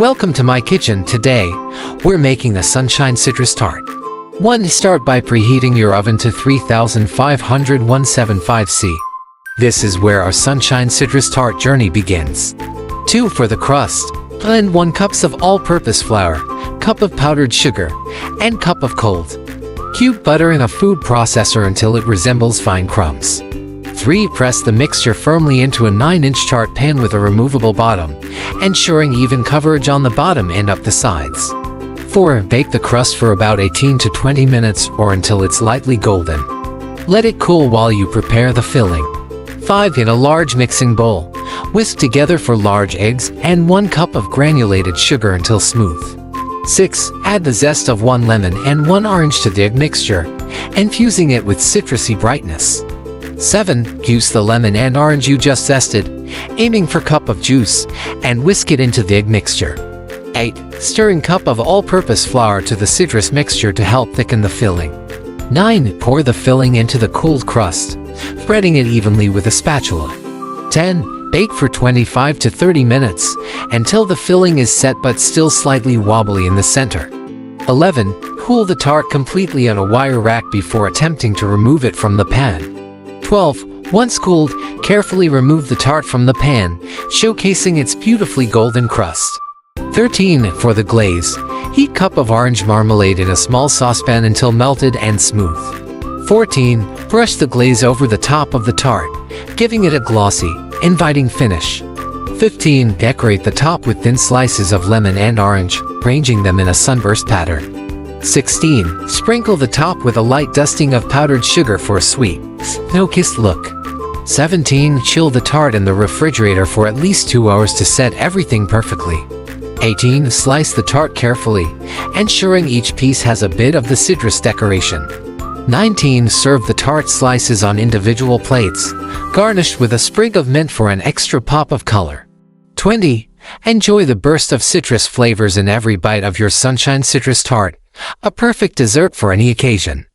Welcome to my kitchen. Today, we're making a sunshine citrus tart. 1. Start by preheating your oven to 3500 C. This is where our sunshine citrus tart journey begins. 2. For the crust, blend 1 cups of all-purpose flour, cup of powdered sugar, and cup of cold cube butter in a food processor until it resembles fine crumbs. 3. Press the mixture firmly into a 9-inch tart pan with a removable bottom, ensuring even coverage on the bottom and up the sides. 4. Bake the crust for about 18 to 20 minutes or until it's lightly golden. Let it cool while you prepare the filling. 5. In a large mixing bowl, whisk together 4 large eggs and 1 cup of granulated sugar until smooth. 6. Add the zest of 1 lemon and 1 orange to the egg mixture, infusing it with citrusy brightness. 7. Juice the lemon and orange you just zested, aiming for cup of juice, and whisk it into the egg mixture. 8. Stirring cup of all-purpose flour to the citrus mixture to help thicken the filling. 9. Pour the filling into the cooled crust, spreading it evenly with a spatula. 10. Bake for 25 to 30 minutes, until the filling is set but still slightly wobbly in the center. 11. Cool the tart completely on a wire rack before attempting to remove it from the pan. 12. Once cooled, carefully remove the tart from the pan, showcasing its beautifully golden crust. 13. For the glaze, heat cup of orange marmalade in a small saucepan until melted and smooth. 14. Brush the glaze over the top of the tart, giving it a glossy, inviting finish. 15. Decorate the top with thin slices of lemon and orange, arranging them in a sunburst pattern. 16. Sprinkle the top with a light dusting of powdered sugar for a sweet, snow-kissed look. 17. Chill the tart in the refrigerator for at least 2 hours to set everything perfectly. 18. Slice the tart carefully, ensuring each piece has a bit of the citrus decoration. 19. Serve the tart slices on individual plates, garnished with a sprig of mint for an extra pop of color. 20. Enjoy the burst of citrus flavors in every bite of your sunshine citrus tart, a perfect dessert for any occasion.